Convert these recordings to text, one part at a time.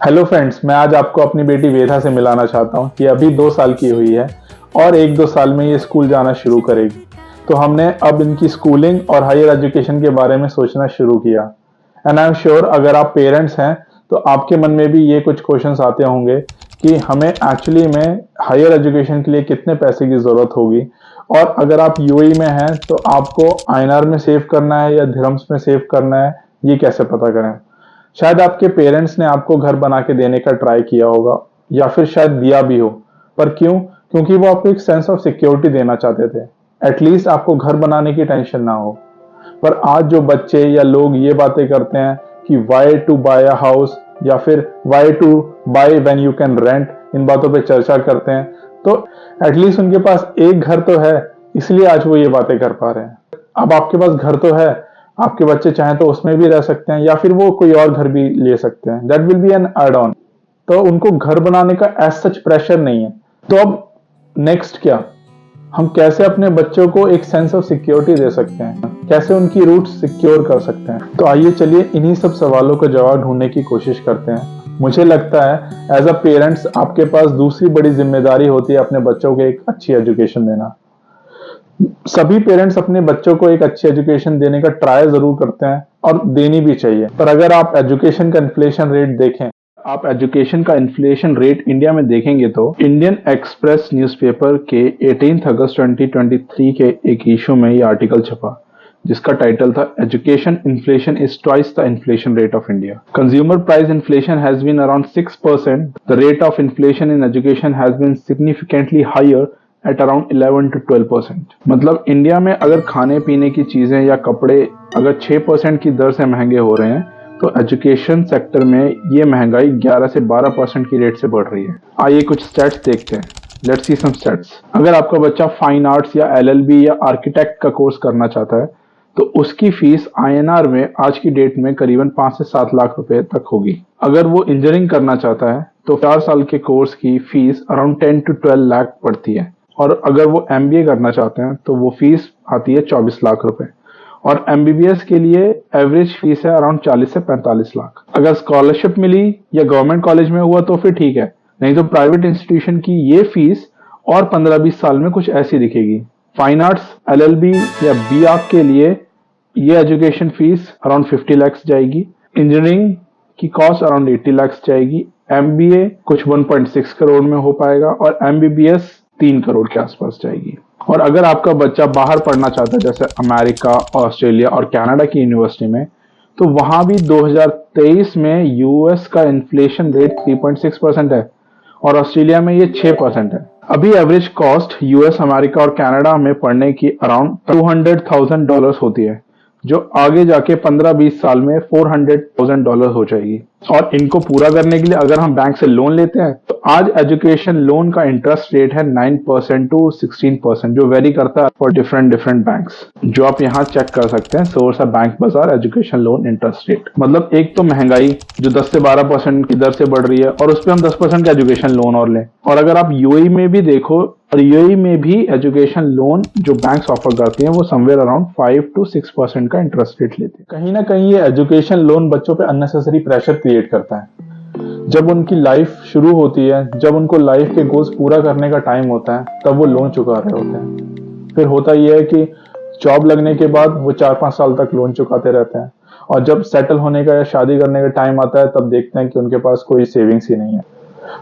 Hello friends, मैं आज आपको अपनी बेटी वेदा से मिलाना चाहता हूँ। ये अभी 2 साल की हुई है और 1-2 साल में ये स्कूल जाना शुरू करेगी। तो हमने अब इनकी स्कूलिंग और हायर एजुकेशन के बारे में सोचना शुरू किया। एंड आई एम श्योर अगर आप पेरेंट्स हैं तो आपके मन में भी ये कुछ क्वेश्चंस आते होंगे कि हमें एक्चुअली में हायर एजुकेशन के लिए कितने पैसे की ज़रूरत होगी, और अगर आप यूएई में हैं तो आपको आईएनआर में सेव करना है या दिरहम्स में सेव करना है, ये कैसे पता करें। शायद आपके पेरेंट्स ने आपको घर बना के देने का ट्राई किया होगा या फिर शायद दिया भी हो, पर क्यों? क्योंकि वो आपको एक सेंस ऑफ सिक्योरिटी देना चाहते थे। एटलीस्ट आपको घर बनाने की टेंशन ना हो। पर आज जो बच्चे या लोग ये बातें करते हैं कि why to buy a house या फिर why to buy when you can rent, इन बातों पे चर्चा करते हैं, तो एटलीस्ट उनके पास एक घर तो है, इसलिए आज वो ये बातें कर पा रहे हैं। अब आपके पास घर तो है, आपके बच्चे चाहें तो उसमें भी रह सकते हैं या फिर वो कोई और घर भी ले सकते हैं। That will be an add on. तो उनको घर बनाने का एज सच प्रेशर नहीं है। तो अब नेक्स्ट क्या? हम कैसे अपने बच्चों को एक सेंस ऑफ सिक्योरिटी दे सकते हैं, कैसे उनकी रूट्स सिक्योर कर सकते हैं? तो आइए चलिए इन्हीं सब सवालों का जवाब ढूंढने की कोशिश करते हैं। मुझे लगता है एज अ पेरेंट्स आपके पास दूसरी बड़ी जिम्मेदारी होती है अपने बच्चों को एक अच्छी एजुकेशन देना। सभी पेरेंट्स अपने बच्चों को एक अच्छी एजुकेशन देने का ट्राई जरूर करते हैं और देनी भी चाहिए, पर अगर आप एजुकेशन का इन्फ्लेशन रेट देखें, आप एजुकेशन का इन्फ्लेशन रेट इंडिया में देखेंगे तो इंडियन एक्सप्रेस न्यूज़पेपर के 18 अगस्त 2023 के एक इशू में ये आर्टिकल छपा, जिसका टाइटल था education inflation is twice the inflation rate of India. Consumer price inflation has been around 6%। The rate of inflation in education has been significantly higher at around 11 to 12%। मतलब India में अगर खाने पीने की चीजें या कपड़े अगर 6% की दर से महंगे हो रहे हैं, तो एजुकेशन सेक्टर में ये महंगाई 11 से 12% की रेट से बढ़ रही है। आइए कुछ स्टैट्स देखते हैं। Let's see some stats. अगर आपका बच्चा फाइन आर्ट्स या एलएलबी या आर्किटेक्ट का कोर्स करना चाहता है, तो उसकी फीस आईएनआर में आज की डेट में करीबन 5 से 7 लाख रुपए तक होगी। अगर वो इंजीनियरिंग करना चाहता है तो 4 साल के कोर्स की फीस अराउंड 10 to 12 लाख पड़ती है, और अगर वो एमबीए करना चाहते हैं तो वो फीस आती है 24 लाख रुपए, और एमबीबीएस के लिए एवरेज फीस है अराउंड 40 से 45 लाख। अगर स्कॉलरशिप मिली या गवर्नमेंट कॉलेज में हुआ तो फिर ठीक है, नहीं तो प्राइवेट इंस्टीट्यूशन की ये फीस और 15-20 साल में कुछ ऐसी दिखेगी। फाइन आर्ट्स, एलएलबी या बीआर्क के लिए ये एजुकेशन फीस अराउंड 50 लाख जाएगी। इंजीनियरिंग की कॉस्ट अराउंड 80 लाख जाएगी। एमबीए कुछ 1.6 करोड़ में हो पाएगा, और एमबीबीएस 3 करोड़ के आसपास जाएगी। और अगर आपका बच्चा बाहर पढ़ना चाहता है, जैसे अमेरिका, ऑस्ट्रेलिया और कनाडा की यूनिवर्सिटी में, तो वहां भी 2023 में यूएस का इन्फ्लेशन रेट 3.6% है और ऑस्ट्रेलिया में ये 6% है। अभी एवरेज कॉस्ट यूएस, अमेरिका और कनाडा में पढ़ने की अराउंड $200,000 होती है, जो आगे जाके 15-20 साल में $400,000 हो जाएगी। और इनको पूरा करने के लिए अगर हम बैंक से लोन लेते हैं, तो आज एजुकेशन लोन का इंटरेस्ट रेट है 9% to 16%, जो वेरी करता है फॉर डिफरेंट बैंक्स, जो आप यहाँ चेक कर सकते हैं। सोर्स है बैंक बाजार एजुकेशन लोन इंटरेस्ट रेट। मतलब एक तो महंगाई जो 10 से 12% की दर से बढ़ रही है, और उस पर हम 10% का एजुकेशन लोन और लें। और अगर आप यूएई में भी देखो, और यूएई में भी एजुकेशन लोन जो बैंक्स ऑफर करती हैं वो समवेयर अराउंड 5 to 6% का इंटरेस्ट रेट लेते हैं। कहीं ना कहीं ये एजुकेशन लोन बच्चों पे अननेसेसरी प्रेशर क्रिएट करता है। जब उनकी लाइफ शुरू होती है, जब उनको लाइफ के गोल्स पूरा करने का टाइम होता है, तब वो लोन चुका रहे होते हैं। फिर होता यह है कि जॉब लगने के बाद वो 4-5 साल तक लोन चुकाते रहते हैं, और जब सेटल होने का या शादी करने का टाइम आता है, तब देखते हैं कि उनके पास कोई सेविंग्स ही नहीं है।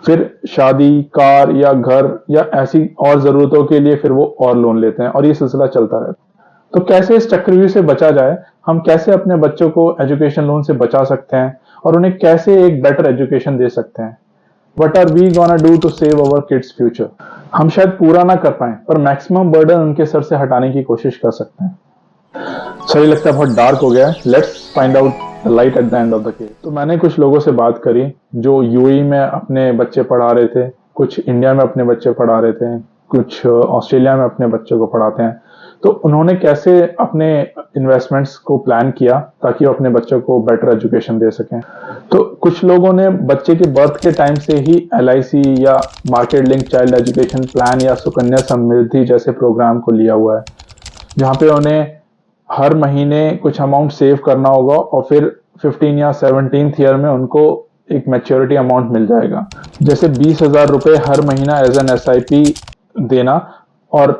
फिर शादी, कार या घर या ऐसी और जरूरतों के लिए फिर वो और लोन लेते हैं, और ये सिलसिला चलता रहता है। तो कैसे इस चक्रव्यूह से बचा जाए? हम कैसे अपने बच्चों को एजुकेशन लोन से बचा सकते हैं और उन्हें कैसे एक बेटर एजुकेशन दे सकते हैं? What are we gonna do to save our kids future? हम शायद पूरा ना कर पाए, पर मैक्सिमम बर्डन उनके सर से हटाने की कोशिश कर सकते हैं। सही लगता है बहुत डार्क हो गया है। Let's find out the light at the end of the cave. तो मैंने कुछ लोगों से बात करी जो यूएई में अपने बच्चे पढ़ा रहे थे, कुछ इंडिया में अपने बच्चे पढ़ा रहे थे, कुछ ऑस्ट्रेलिया में अपने बच्चों को पढ़ाते हैं। तो उन्होंने कैसे अपने इन्वेस्टमेंट्स को प्लान किया ताकि वो अपने बच्चों को बेटर एजुकेशन दे सकें। तो कुछ लोगों ने बच्चे के बर्थ के टाइम से ही एलआईसी या market link child education plan या सुकन्या समृद्धि जैसे प्रोग्राम को लिया हुआ है, जहाँ पे उन्हें हर महीने कुछ अमाउंट सेव करना होगा, और फिर 15 या 17th ईयर में उनको एक मैच्योरिटी अमाउंट मिल जाएगा। जैसे 20,000 रुपये हर महीना एज एन SIP देना और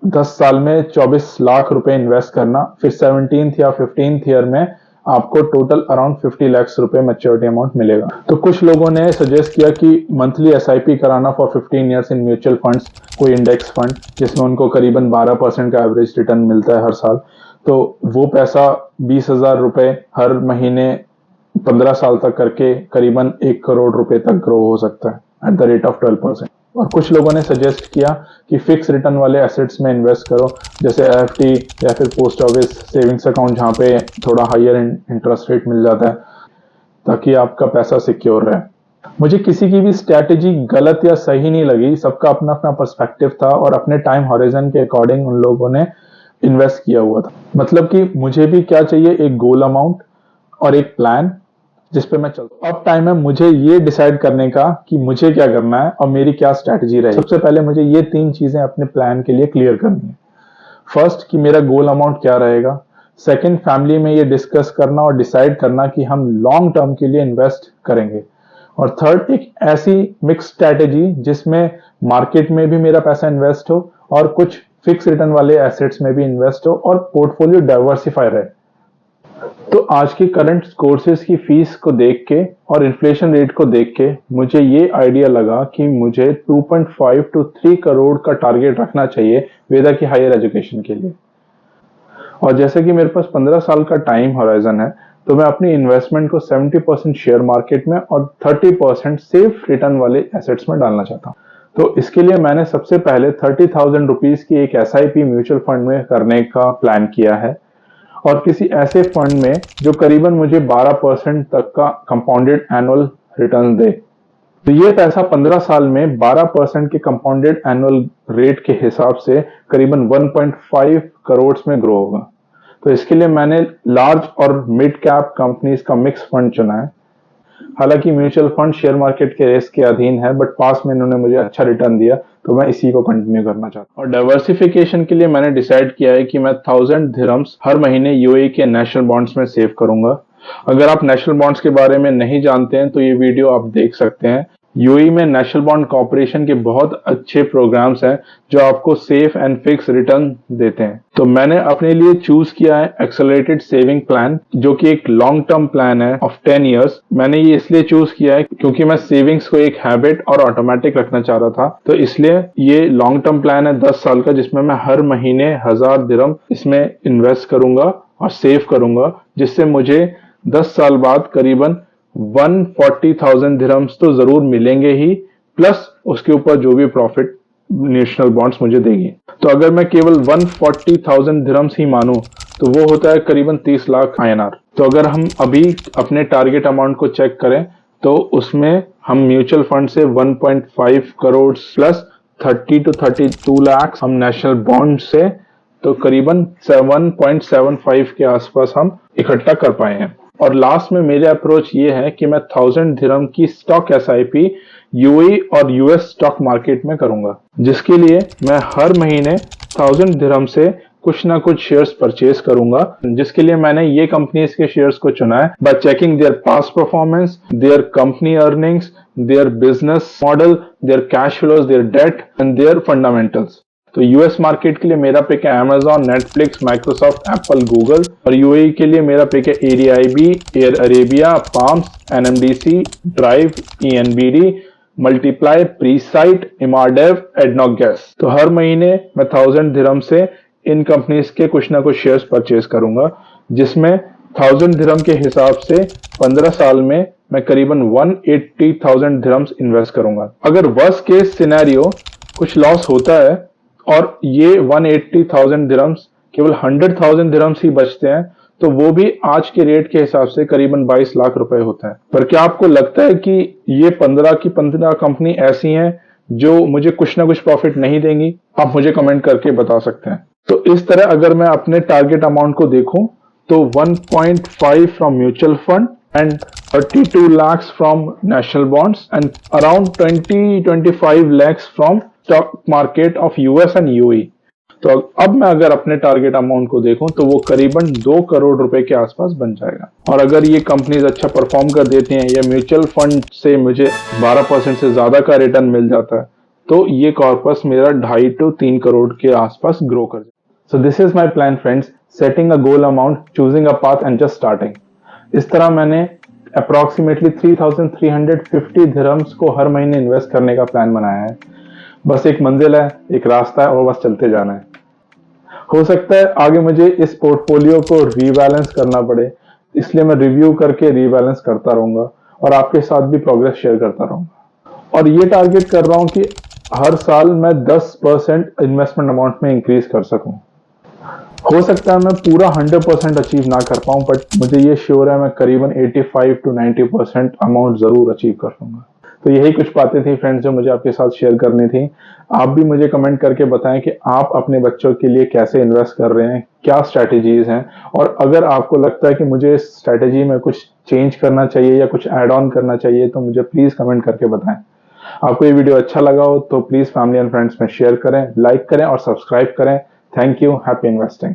10 साल में 24 लाख रुपए इन्वेस्ट करना, फिर 17th या 15th ईयर में आपको टोटल अराउंड 50 लाख रुपए मैच्योरिटी अमाउंट मिलेगा। तो कुछ लोगों ने सजेस्ट किया कि मंथली SIP कराना for 15 years in mutual funds, कोई इंडेक्स फंड जिसमें उनको करीबन 12% का एवरेज रिटर्न मिलता है हर साल। तो वो पैसा 20,000 रुपए हर महीने 15 साल तक करके करीबन 1 करोड़ रुपए तक ग्रो हो सकता है एट द रेट ऑफ 12%। और कुछ लोगों ने सजेस्ट किया कि फिक्स रिटर्न वाले एसेट्स में इन्वेस्ट करो, जैसे FD या फिर पोस्ट ऑफिस सेविंग्स अकाउंट, जहाँ पे थोड़ा हायर इंटरेस्ट रेट मिल जाता है, ताकि आपका पैसा सिक्योर रहे। मुझे किसी की भी स्ट्रैटेजी गलत या सही नहीं लगी, सबका अपना अपना पर्सपेक्टिव था और अपने टाइम हॉरिजन के अकॉर्डिंग उन लोगों ने इन्वेस्ट किया हुआ था। मतलब कि मुझे भी क्या चाहिए, एक गोल अमाउंट और एक प्लान जिस पे मैं चलता हूं। अब टाइम है मुझे ये डिसाइड करने का कि मुझे क्या करना है और मेरी क्या स्ट्रैटेजी रहेगी। सबसे पहले मुझे ये 3 चीजें अपने प्लान के लिए क्लियर करनी है। फर्स्ट, कि मेरा गोल अमाउंट क्या रहेगा। सेकंड, फैमिली में ये डिस्कस करना और डिसाइड करना कि हम लॉन्ग टर्म के लिए इन्वेस्ट करेंगे। और थर्ड, एक ऐसी मिक्स स्ट्रैटेजी जिसमें मार्केट में भी मेरा पैसा इन्वेस्ट हो और कुछ फिक्स रिटर्न वाले एसेट्स में भी इन्वेस्ट हो और पोर्टफोलियो डाइवर्सिफाई रहे। तो आज के करंट कोर्सेज की फीस को देख के और इन्फ्लेशन रेट को देख के मुझे ये आइडिया लगा कि मुझे 2.5 to 3 करोड़ का टारगेट रखना चाहिए वेदा की हायर एजुकेशन के लिए। और जैसे कि मेरे पास 15 साल का टाइम होराइजन है, तो मैं अपनी इन्वेस्टमेंट को 70% शेयर मार्केट में और 30% सेफ रिटर्न वाले एसेट्स में डालना चाहता हूँ। तो इसके लिए मैंने सबसे पहले 30,000 रुपीज की एक SIP म्यूचुअल फंड में करने का प्लान किया है, और किसी ऐसे फंड में जो करीबन मुझे 12% तक का कंपाउंडेड एनुअल रिटर्न दे। तो ये पैसा 15 साल में 12% के कंपाउंडेड एनुअल रेट के हिसाब से करीबन 1.5 करोड़ में ग्रो होगा। तो इसके लिए मैंने लार्ज और मिड कैप कंपनीज का मिक्स फंड चुना है। हालांकि म्यूचुअल फंड शेयर मार्केट के रिस्क के अधीन है, बट पास में इन्होंने मुझे अच्छा रिटर्न दिया, तो मैं इसी को कंटिन्यू करना चाहता हूँ। और डाइवर्सिफिकेशन के लिए मैंने डिसाइड किया है कि मैं 1000 दिरहम्स हर महीने UAE के नेशनल बॉन्ड्स में सेव करूंगा। अगर आप नेशनल बॉन्ड्स के बारे में नहीं जानते हैं तो ये वीडियो आप देख सकते हैं। UAE में नेशनल बॉन्ड कॉर्पोरेशन के बहुत अच्छे प्रोग्राम्स हैं जो आपको सेफ एंड फिक्स रिटर्न देते हैं। तो मैंने अपने लिए चूज किया है एक्सेलरेटेड सेविंग प्लान, जो कि एक लॉन्ग टर्म प्लान है ऑफ 10 इयर्स। मैंने ये इसलिए चूज किया है क्योंकि मैं सेविंग्स को एक हैबिट और ऑटोमेटिक रखना चाह रहा था। तो इसलिए ये लॉन्ग टर्म प्लान है 10 साल का, जिसमें मैं हर महीने 1000 दिरहम इसमें इन्वेस्ट करूंगा और सेव करूंगा, जिससे मुझे 10 साल बाद करीबन 140,000 दिरहम्स तो जरूर मिलेंगे ही, प्लस उसके ऊपर जो भी प्रॉफिट नेशनल बॉन्ड्स मुझे देगी। तो अगर मैं केवल 140,000 दिरहम्स ही मानूं तो वो होता है करीबन 30 लाख INR। तो अगर हम अभी अपने टारगेट अमाउंट को चेक करें तो उसमें हम म्यूचुअल फंड से 1.5 करोड़ प्लस 30 to 32 लाख हम नेशनल बॉन्ड से, तो करीबन 7.75 के आसपास हम इकट्ठा कर पाए हैं। और लास्ट में मेरा अप्रोच ये है कि मैं 1000 दिरहम की स्टॉक SIP UAE और US स्टॉक मार्केट में करूंगा, जिसके लिए मैं हर महीने 1000 दिरहम से कुछ ना कुछ शेयर्स परचेज करूंगा, जिसके लिए मैंने ये कंपनीज के शेयर्स को चुना है by checking their past performance, their company earnings, their business model, their cash flows, their debt and their fundamentals. तो US मार्केट के लिए मेरा पिक है Amazon, Netflix, Microsoft, Apple, Google, और UAE के लिए मेरा पिक है ADIB, Air Arabia, Palms, NMDC, Drive, ENBD, Multiply, Presight, Emaar Dev, ADNOC gas. तो हर महीने मैं 1000 दिरहम से इन कंपनीज के कुछ ना कुछ शेयर्स परचेज करूंगा, जिसमें 1000 दिरहम के हिसाब से 15 साल में मैं करीबन 180,000 दिरहम्स इन्वेस्ट करूंगा। अगर वर्स्ट केस सिनेरियो कुछ लॉस होता है और ये 180,000 दिरहम्स केवल 100,000 दिरहम्स ही बचते हैं, तो वो भी आज के रेट के हिसाब से करीबन 22 लाख रुपए होते हैं। पर क्या आपको लगता है कि ये 15 की 15 कंपनी ऐसी हैं जो मुझे कुछ ना कुछ प्रॉफिट नहीं देंगी? आप मुझे कमेंट करके बता सकते हैं। तो इस तरह अगर मैं अपने टारगेट अमाउंट को देखूं तो 1.5 from mutual fund and 32 lakhs from national bonds and around 20-25 lakhs from stock market of US and UAE. तो अब मैं अगर अपने टारगेट अमाउंट को देखूं तो वो करीबन 2 करोड़ रुपए के आसपास बन जाएगा। और अगर ये कंपनीज अच्छा परफॉर्म कर देती हैं या म्यूचुअल फंड से मुझे 12% से ज्यादा का रिटर्न मिल जाता है तो ये कॉर्पस मेरा 2.5 to 3 करोड़ के आसपास ग्रो कर जाए। So this is my plan friends, setting a goal amount, choosing a path and just starting. इस तरह मैंने अप्रोक्सीमेटली 3,350 दिरहम्स को हर महीने इन्वेस्ट करने का प्लान बनाया है। बस एक मंजिल है, एक रास्ता है और बस चलते जाना है। हो सकता है आगे मुझे इस पोर्टफोलियो को रीबैलेंस करना पड़े, इसलिए मैं रिव्यू करके रीबैलेंस करता रहूंगा और आपके साथ भी प्रोग्रेस शेयर करता रहूंगा। और ये टारगेट कर रहा हूं कि हर साल मैं 10% इन्वेस्टमेंट अमाउंट में इंक्रीज कर सकूं। हो सकता है मैं पूरा 100% अचीव ना कर पाऊं, बट मुझे ये श्योर है मैं करीबन 85 to 90% अमाउंट जरूर अचीव कर लूंगा। तो यही कुछ बातें थी फ्रेंड्स जो मुझे आपके साथ शेयर करनी थी। आप भी मुझे कमेंट करके बताएं कि आप अपने बच्चों के लिए कैसे इन्वेस्ट कर रहे हैं, क्या स्ट्रैटेजीज हैं, और अगर आपको लगता है कि मुझे इस स्ट्रैटेजी में कुछ चेंज करना चाहिए या कुछ ऐड ऑन करना चाहिए तो मुझे प्लीज कमेंट करके बताएं। आपको ये वीडियो अच्छा लगा हो तो प्लीज फैमिली एंड फ्रेंड्स में शेयर करें, लाइक करें और सब्सक्राइब करें। Thank you. Happy investing.